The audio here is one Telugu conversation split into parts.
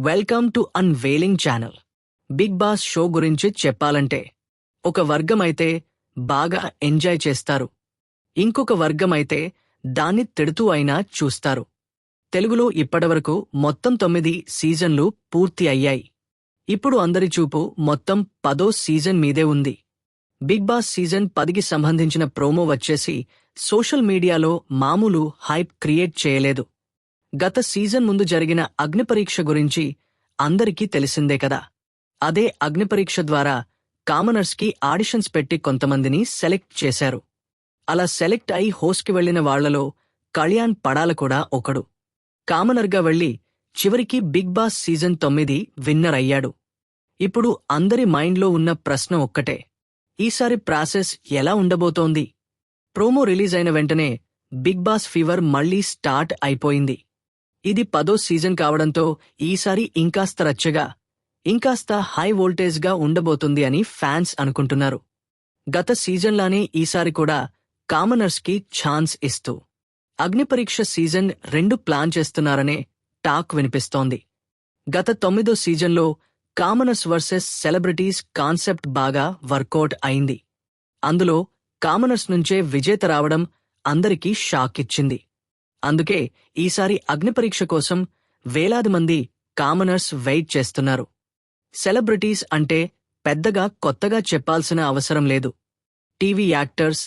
Welcome to unveiling channel. Bigg Boss show గురించి చెప్పాలంటే ఒక వర్గమైతే బాగా ఎంజాయ్ చేస్తారు, ఇంకొక వర్గమైతే దాన్ని తిడుతూ అయినా చూస్తారు. తెలుగులో ఇప్పటివరకు మొత్తం 9 సీజన్లు పూర్తి అయ్యాయి. ఇప్పుడు అందరి చూపు మొత్తం 10వ సీజన్ మీదే ఉంది. బిగ్ బాస్ సీజన్ 10కి సంబంధించిన ప్రోమో వచ్చేసి సోషల్ మీడియాలో మామూలు హైప్ క్రియేట్ చేయలేదు. గత సీజన్ ముందు జరిగిన అగ్నిపరీక్ష గురించి అందరికీ తెలిసిందే కదా. అదే అగ్నిపరీక్ష ద్వారా కామనర్స్కి ఆడిషన్స్ పెట్టి కొంతమందిని సెలెక్ట్ చేశారు. అలా సెలెక్ట్ అయి హోస్ట్కి వెళ్లిన వాళ్లలో కళ్యాణ్ పడాల కూడా ఒకడు. కామనర్గా వెళ్లి చివరికి బిగ్ బాస్ సీజన్ 9 విన్నర్ అయ్యాడు. ఇప్పుడు అందరి మైండ్లో ఉన్న ప్రశ్న ఒక్కటే, ఈసారి ప్రాసెస్ ఎలా ఉండబోతోంది? ప్రోమో రిలీజ్ అయిన వెంటనే బిగ్ బాస్ ఫీవర్ మళ్లీ స్టార్ట్ అయిపోయింది. ఇది 10వ సీజన్ కావడంతో ఈసారి ఇంకాస్త రచ్చగా, ఇంకాస్త హై వోల్టేజ్గా ఉండబోతుంది అని ఫ్యాన్స్ అనుకుంటున్నారు. గత సీజన్లానే ఈసారి కూడా కామనర్స్కి ఛాన్స్ ఇస్తూ అగ్నిపరీక్ష సీజన్ 2 ప్లాన్ చేస్తున్నారనే టాక్ వినిపిస్తోంది. గత 9వ సీజన్లో కామనర్స్ వర్సెస్ సెలబ్రిటీస్ కాన్సెప్ట్ బాగా వర్కౌట్ అయింది. అందులో కామనర్స్ నుంచే విజేత రావడం అందరికీ షాక్ ఇచ్చింది. అందుకే ఈసారి అగ్నిపరీక్ష కోసం వేలాది మంది కామనర్స్ వెయిట్ చేస్తున్నారు. సెలబ్రిటీస్ అంటే పెద్దగా కొత్తగా చెప్పాల్సిన అవసరం లేదు. TV actors,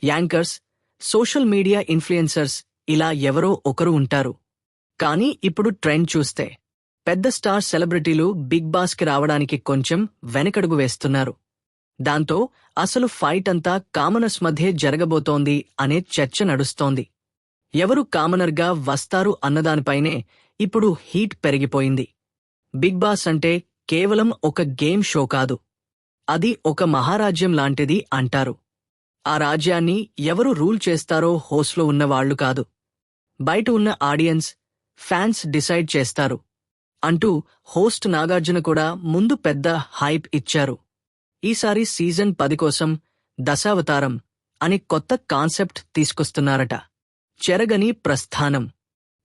anchors, social media influencers ఇలా ఎవరో ఒకరు ఉంటారు. కానీ ఇప్పుడు ట్రెండ్ చూస్తే పెద్ద స్టార్ సెలబ్రిటీలు బిగ్ బాస్కి రావడానికి కొంచెం వెనకడుగు వేస్తున్నారు. దాంతో అసలు ఫైట్ అంతా కామనర్స్ మధ్యే జరగబోతోంది అనే చర్చ నడుస్తోంది. ఎవరు కామనర్గా వస్తారు అన్నదానిపైనే ఇప్పుడు హీట్ పెరిగిపోయింది. బిగ్ బాస్ అంటే కేవలం ఒక గేమ్ షో కాదు, అది ఒక మహారాజ్యం లాంటిది అంటారు. ఆ రాజ్యాన్ని ఎవరు రూల్ చేస్తారో హోస్ట్లో ఉన్నవాళ్లు కాదు, బయట ఉన్న ఆడియన్స్, ఫ్యాన్స్ డిసైడ్ చేస్తారు అంటూ హోస్ట్ నాగార్జున కూడా ముందు పెద్ద హైప్ ఇచ్చారు. ఈసారి సీజన్ 10 కోసం దశావతారం అనే కొత్త కాన్సెప్ట్ తీసుకొస్తున్నారట. చెరగని ప్రస్థానం,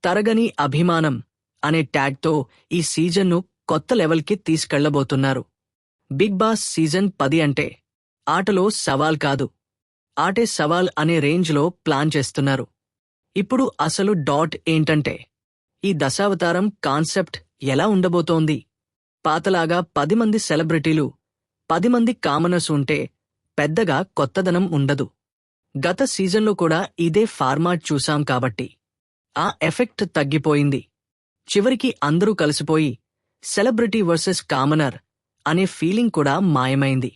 తరగని అభిమానం అనే ట్యాగ్తో ఈ సీజన్ను కొత్త లెవెల్కి తీసుకెళ్లబోతున్నారు. బిగ్ బాస్ సీజన్ 10 అంటే ఆటలో సవాల్ కాదు, ఆటే సవాల్ అనే రేంజ్లో ప్లాన్ చేస్తున్నారు. ఇప్పుడు అసలు డాట్ ఏంటంటే, ఈ దశావతారం కాన్సెప్ట్ ఎలా ఉండబోతోంది? పాతలాగా 10 మంది సెలబ్రిటీలు, 10 మంది కామనర్స్ ఉంటే పెద్దగా కొత్తదనం ఉండదు. గత సీజన్లో కూడా ఇదే ఫార్మాట్ చూశాం కాబట్టి ఆ ఎఫెక్ట్ తగ్గిపోయింది. చివరికి అందరూ కలిసిపోయి సెలబ్రిటీ వర్సెస్ కామనర్ అనే ఫీలింగ్ కూడా మాయమైంది.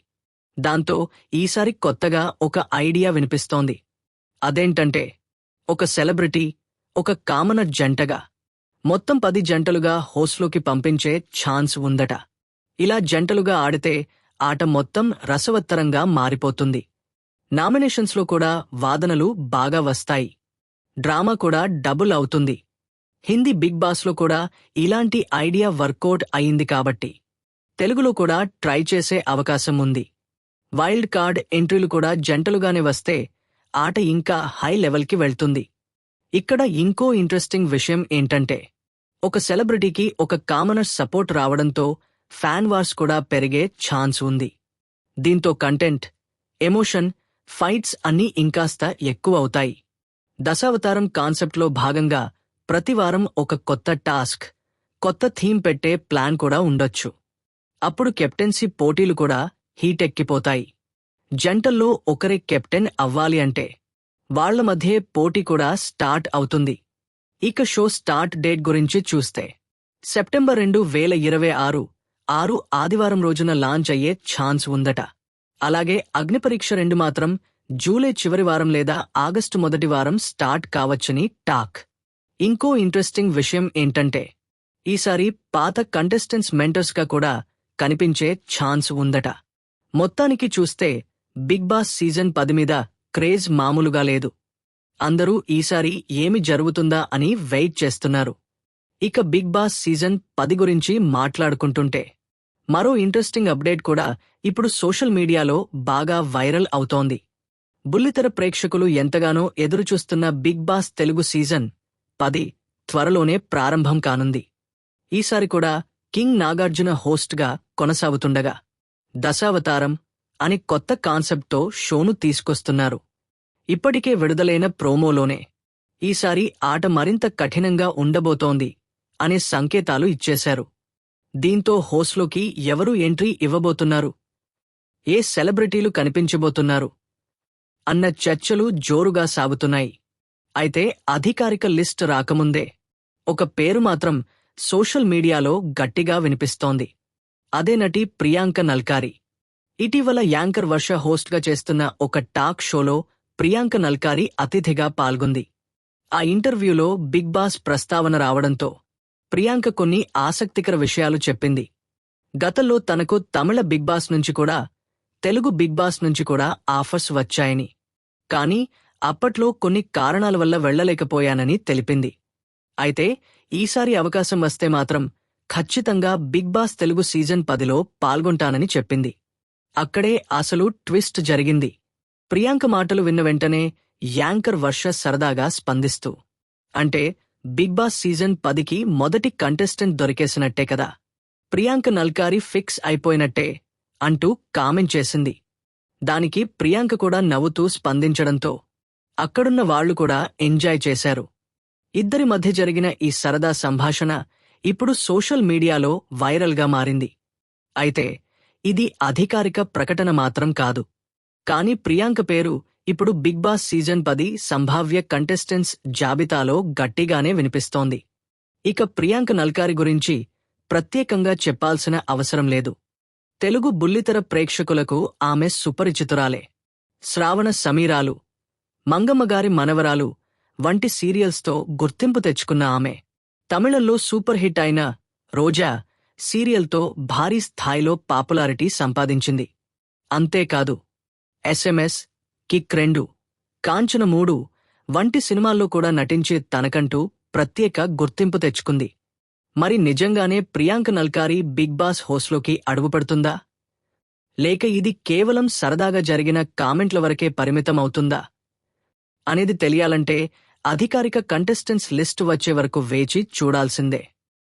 దాంతో ఈసారి కొత్తగా ఒక ఐడియా వినిపిస్తోంది. అదేంటంటే, ఒక సెలబ్రిటీ, ఒక కామనర్ జంటగా మొత్తం 10 జంటలుగా హోస్ట్లోకి పంపించే ఛాన్స్ ఉందట. ఇలా జంటలుగా ఆడితే ఆట మొత్తం రసవత్తరంగా మారిపోతుంది. నామినేషన్స్లో కూడా వాదనలు బాగా వస్తాయి, డ్రామా కూడా డబుల్ అవుతుంది. హిందీ బిగ్ బాస్లో కూడా ఇలాంటి ఐడియా వర్కౌట్ అయింది కాబట్టి తెలుగులో కూడా ట్రై చేసే అవకాశం ఉంది. వైల్డ్ కార్డ్ ఎంట్రీలు కూడా జంటలుగానే వస్తే ఆట ఇంకా హై లెవెల్కి వెళ్తుంది. ఇక్కడ ఇంకో ఇంట్రెస్టింగ్ విషయం ఏంటంటే, ఒక సెలబ్రిటీకి ఒక కామనర్ సపోర్ట్ రావడంతో ఫ్యాన్ వార్స్ కూడా పెరిగే ఛాన్స్ ఉంది. దీంతో కంటెంట్, ఎమోషన్, ఫైట్స్ అన్నీ ఇంకాస్త ఎక్కువ అవుతాయి. దశావతారం కాన్సెప్ట్లో భాగంగా ప్రతివారం ఒక కొత్త టాస్క్, కొత్త థీమ్ పెట్టే ప్లాన్ కూడా ఉండొచ్చు. అప్పుడు కెప్టెన్సీ పోటీలు కూడా హీటెక్కిపోతాయి. జంటల్లో ఒకరే కెప్టెన్ అవ్వాలి అంటే వాళ్ల మధ్యే పోటీ కూడా స్టార్ట్ అవుతుంది. ఇక షో స్టార్ట్ డేట్ గురించి చూస్తే సెప్టెంబర్ 2026 ఆదివారం రోజున లాంచ్ అయ్యే ఛాన్స్ ఉందట. అలాగే అగ్నిపరీక్ష 2 మాత్రం జూలై చివరి వారం లేదా ఆగస్టు మొదటి వారం స్టార్ట్ కావచ్చని టాక్. ఇంకో ఇంట్రెస్టింగ్ విషయం ఏంటంటే, ఈసారి పాత కంటెస్టెంట్స్ మెంటర్స్గా కూడా కనిపించే ఛాన్స్ ఉందట. మొత్తానికి చూస్తే బిగ్ బాస్ సీజన్ 10 మీద క్రేజ్ మామూలుగా లేదు. అందరూ ఈసారి ఏమి జరుగుతుందా అని వెయిట్ చేస్తున్నారు. ఇక బిగ్ బాస్ సీజన్ 10 గురించి మాట్లాడుకుంటుంటే మరో ఇంట్రెస్టింగ్ అప్డేట్ కూడా ఇప్పుడు సోషల్ మీడియాలో బాగా వైరల్ అవుతోంది. బుల్లితెర ప్రేక్షకులు ఎంతగానో ఎదురుచూస్తున్న బిగ్ బాస్ తెలుగు సీజన్ 10 త్వరలోనే ప్రారంభం కానుంది. ఈసారి కూడా కింగ్ నాగార్జున హోస్ట్గా కొనసాగుతుండగా దశావతారం అని కొత్త కాన్సెప్ట్తో షోను తీసుకొస్తున్నారు. ఇప్పటికే విడుదలైన ప్రోమోలోనే ఈసారి ఆట మరింత కఠినంగా ఉండబోతోంది అనే సంకేతాలు ఇచ్చేశారు. దీంతో హోస్ట్లోకి ఎవరు ఎంట్రీ ఇవ్వబోతున్నారు, ఏ సెలబ్రిటీలు కనిపించబోతున్నారు అన్న చర్చలు జోరుగా సాగుతున్నాయి. అయితే అధికారిక లిస్ట్ రాకముందే ఒక పేరు మాత్రం సోషల్ మీడియాలో గట్టిగా వినిపిస్తోంది. అదే నటి ప్రియాంక నల్కారి. ఇటీవల యాంకర్ వర్ష హోస్ట్గా చేస్తున్న ఒక టాక్ షోలో ప్రియాంక నల్కారి అతిథిగా పాల్గొంది. ఆ ఇంటర్వ్యూలో బిగ్ బాస్ ప్రస్తావన రావడంతో ప్రియాంక కొన్ని ఆసక్తికర విషయాలు చెప్పింది. గతంలో తనకు తమిళ బిగ్ బాస్ నుంచి కూడా, తెలుగు బిగ్ బాస్ నుంచి కూడా ఆఫర్స్ వచ్చాయని, కానీ అప్పట్లో కొన్ని కారణాల వల్ల వెళ్లలేకపోయానని తెలిపింది. అయితే ఈసారి అవకాశం వస్తే మాత్రం ఖచ్చితంగా బిగ్ బాస్ తెలుగు సీజన్ 10లో పాల్గొంటానని చెప్పింది. అక్కడే అసలు ట్విస్ట్ జరిగింది. ప్రియాంక మాటలు విన్న వెంటనే యాంకర్ వర్ష సరదాగా స్పందిస్తూ, అంటే బిగ్ బాస్ సీజన్ 10కి మొదటి కంటెస్టెంట్ దొరికేసినట్టే కదా, ప్రియాంక నల్కారి ఫిక్స్ అయిపోయినట్టే అంటూ కామెంట్ చేసింది. దానికి ప్రియాంక కూడా నవ్వుతూ స్పందించడంతో అక్కడున్న వాళ్లు కూడా ఎంజాయ్ చేశారు. ఇద్దరి మధ్య జరిగిన ఈ సరదా సంభాషణ ఇప్పుడు సోషల్ మీడియాలో వైరల్గా మారింది. అయితే ఇది అధికారిక ప్రకటన మాత్రం కాదు. కానీ ప్రియాంక పేరు ఇప్పుడు బిగ్ బాస్ సీజన్ 10 సంభావ్య కంటెస్టెంట్స్ జాబితాలో గట్టిగానే వినిపిస్తోంది. ఇక ప్రియాంక నల్కారి గురించి ప్రత్యేకంగా చెప్పాల్సిన అవసరం లేదు. తెలుగు బుల్లితెర ప్రేక్షకులకు ఆమె సుపరిచితురాలే. శ్రావణ సమీరాలు, మంగమ్మగారి మనవరాలు వంటి సీరియల్స్తో గుర్తింపు తెచ్చుకున్న ఆమె తమిళంలో సూపర్ హిట్ అయిన రోజా సీరియల్తో భారీ స్థాయిలో పాపులారిటీ సంపాదించింది. అంతేకాదు SMS, కిక్ 2, కాంచన 3 వంటి సినిమాల్లో కూడా నటించే తనకంటూ ప్రత్యేక గుర్తింపు తెచ్చుకుంది. మరి నిజంగానే ప్రియాంక నల్కారి బిగ్ బాస్ హోస్ట్లోకి అడుగుపడుతుందా, లేక ఇది కేవలం సరదాగా జరిగిన కామెంట్ల వరకే పరిమితమవుతుందా అనేది తెలియాలంటే అధికారిక కంటెస్టెంట్స్ లిస్టు వచ్చే వరకు వేచి చూడాల్సిందే.